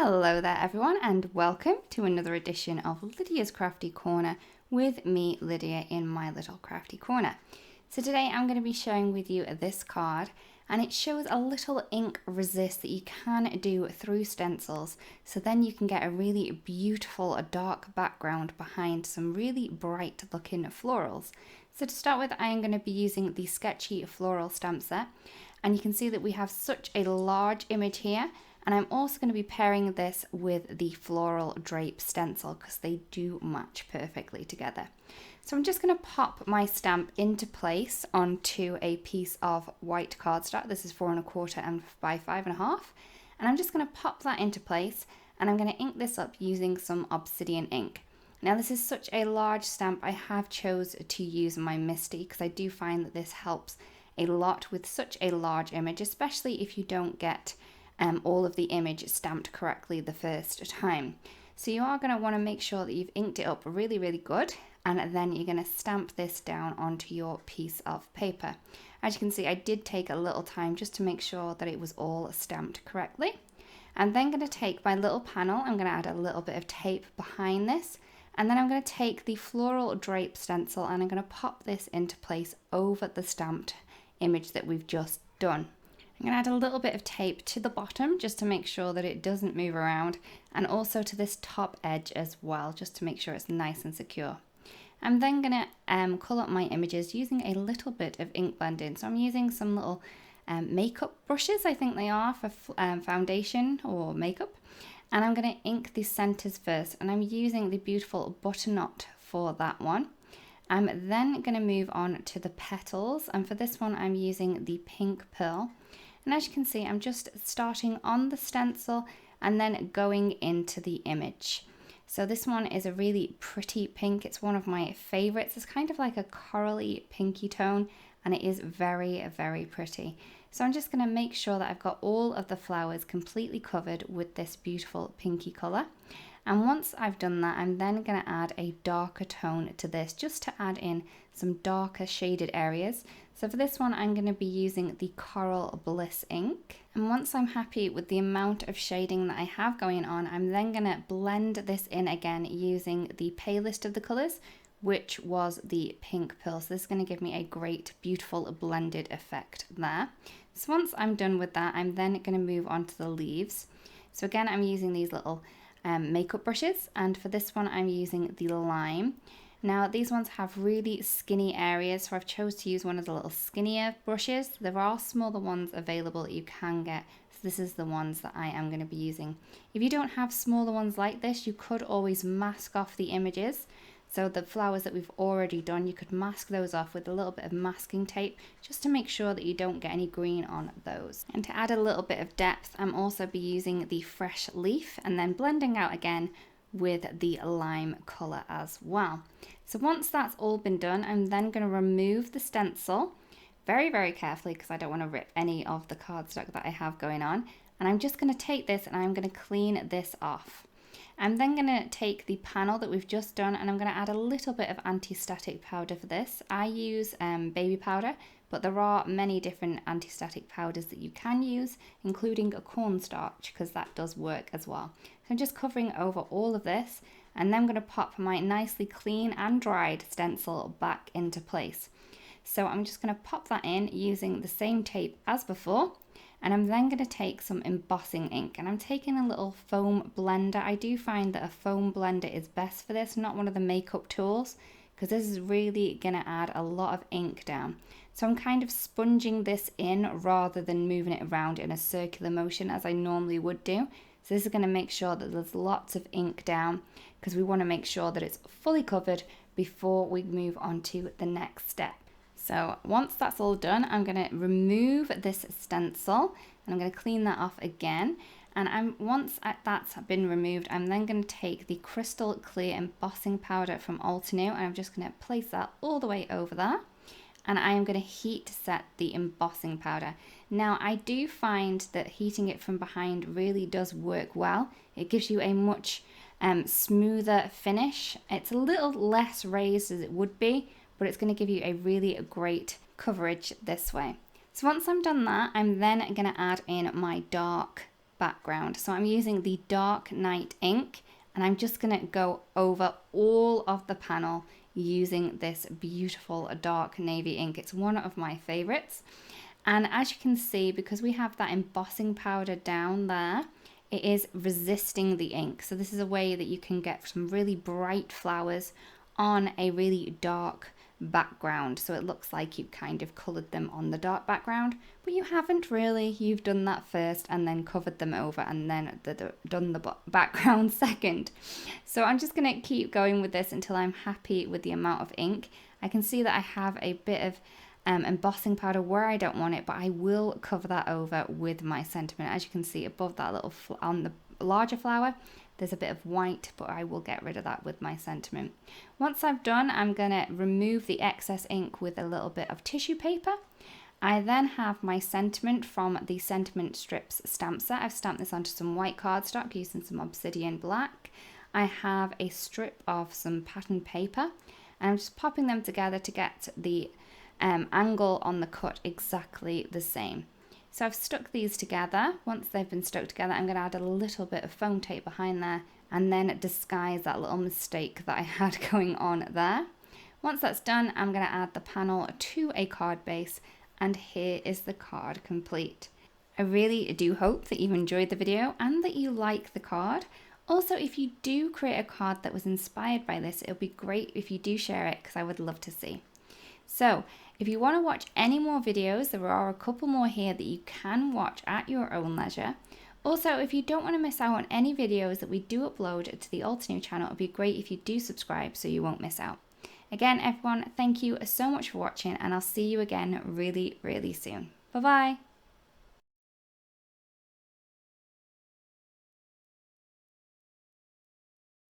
Hello there everyone, and welcome to another edition of Lydia's Crafty Corner with me, Lydia, in my little crafty corner. So today I'm going to be sharing with you this card, and it shows a little ink resist that you can do through stencils, so then you can get a really beautiful dark background behind some really bright looking florals. So to start with, I am going to be using the Sketchy floral stamp set, and you can see that we have such a large image here. And I'm also going to be pairing this with the Floral Drape stencil because they do match perfectly together. So I'm just going to pop my stamp into place onto a piece of white cardstock. This is 4 1/4 and by 5 1/2. And I'm just going to pop that into place, and I'm going to ink this up using some Obsidian ink. Now this is such a large stamp, I have chose to use my Misty because I do find that this helps a lot with such a large image, especially if you don't get all of the image stamped correctly the first time. So you are going to want to make sure that you've inked it up really good, and then you're going to stamp this down onto your piece of paper. As you can see, I did take a little time just to make sure that it was all stamped correctly. I'm then going to take my little panel, I'm going to add a little bit of tape behind this, and then I'm going to take the Floral Drape stencil and I'm going to pop this into place over the stamped image that we've just done. I'm going to add a little bit of tape to the bottom just to make sure that it doesn't move around, and also to this top edge as well, just to make sure it's nice and secure. I'm then going to colour up my images using a little bit of ink blending. So I'm using some little makeup brushes, I think they are, for foundation or makeup. And I'm going to ink the centres first, and I'm using the beautiful Butternut for that one. I'm then going to move on to the petals, and for this one I'm using the Pink Pearl. And as you can see, I'm just starting on the stencil and then going into the image. So this one is a really pretty pink. It's one of my favorites. It's kind of like a corally pinky tone, and it is very pretty. So I'm just going to make sure that I've got all of the flowers completely covered with this beautiful pinky color. And once I've done that, I'm then going to add a darker tone to this, just to add in some darker shaded areas. So for this one, I'm going to be using the Coral Bliss ink. And once I'm happy with the amount of shading that I have going on, I'm then going to blend this in again using the palest of the colours, which was the Pink Pearl. So this is going to give me a great, beautiful blended effect there. So once I'm done with that, I'm then going to move on to the leaves. So again, I'm using these little makeup brushes, and for this one I'm using the lime. Now these ones have really skinny areas, so I've chose to use one of the little skinnier brushes. There are smaller ones available that you can get, so this is the ones that I am going to be using. If you don't have smaller ones like this, you could always mask off the images. So the flowers that we've already done, you could mask those off with a little bit of masking tape just to make sure that you don't get any green on those. And to add a little bit of depth, I'm also be using the Fresh Leaf and then blending out again with the lime colour as well. So once that's all been done, I'm then going to remove the stencil very carefully because I don't want to rip any of the cardstock that I have going on. And I'm just going to take this and I'm going to clean this off. I'm then going to take the panel that we've just done, and I'm going to add a little bit of anti-static powder for this. I use baby powder, but there are many different anti-static powders that you can use, including a cornstarch, because that does work as well. So I'm just covering over all of this, and then I'm going to pop my nicely clean and dried stencil back into place. So I'm just going to pop that in using the same tape as before. And I'm then going to take some embossing ink, and I'm taking a little foam blender. I do find that a foam blender is best for this, not one of the makeup tools, because this is really going to add a lot of ink down. So I'm kind of sponging this in rather than moving it around in a circular motion as I normally would do. So this is going to make sure that there's lots of ink down, because we want to make sure that it's fully covered before we move on to the next step. So once that's all done, I'm going to remove this stencil and I'm going to clean that off again. And once that's been removed, I'm then going to take the crystal clear embossing powder from Altenew, and I'm just going to place that all the way over there. And I am going to heat set the embossing powder. Now I do find that heating it from behind really does work well. It gives you a much smoother finish. It's a little less raised as it would be, but it's going to give you a really great coverage this way. So once I'm done that, I'm then going to add in my dark background. So I'm using the Dark Night ink, and I'm just going to go over all of the panel using this beautiful dark navy ink. It's one of my favorites. And as you can see, because we have that embossing powder down there, it is resisting the ink. So this is a way that you can get some really bright flowers on a really dark background. So it looks like you kind of coloured them on the dark background, but you haven't really. You've done that first and then covered them over and then done the background second. So I'm just going to keep going with this until I'm happy with the amount of ink. I can see that I have a bit of embossing powder where I don't want it, but I will cover that over with my sentiment. As you can see above that little on the larger flower, there's a bit of white, but I will get rid of that with my sentiment. Once I've done, I'm going to remove the excess ink with a little bit of tissue paper. I then have my sentiment from the Sentiment Strips stamp set. I've stamped this onto some white cardstock using some Obsidian black. I have a strip of some pattern paper, and I'm just popping them together to get the angle on the cut exactly the same. So I've stuck these together. Once they've been stuck together, I'm going to add a little bit of foam tape behind there and then disguise that little mistake that I had going on there. Once that's done, I'm going to add the panel to a card base, and here is the card complete. I really do hope that you've enjoyed the video and that you like the card. Also, if you do create a card that was inspired by this, it would be great if you do share it, because I would love to see. So if you want to watch any more videos, there are a couple more here that you can watch at your own leisure. Also, if you don't want to miss out on any videos that we do upload to the Altenew channel, it would be great if you do subscribe so you won't miss out. Again, everyone, thank you so much for watching, and I'll see you again really, really soon. Bye-bye.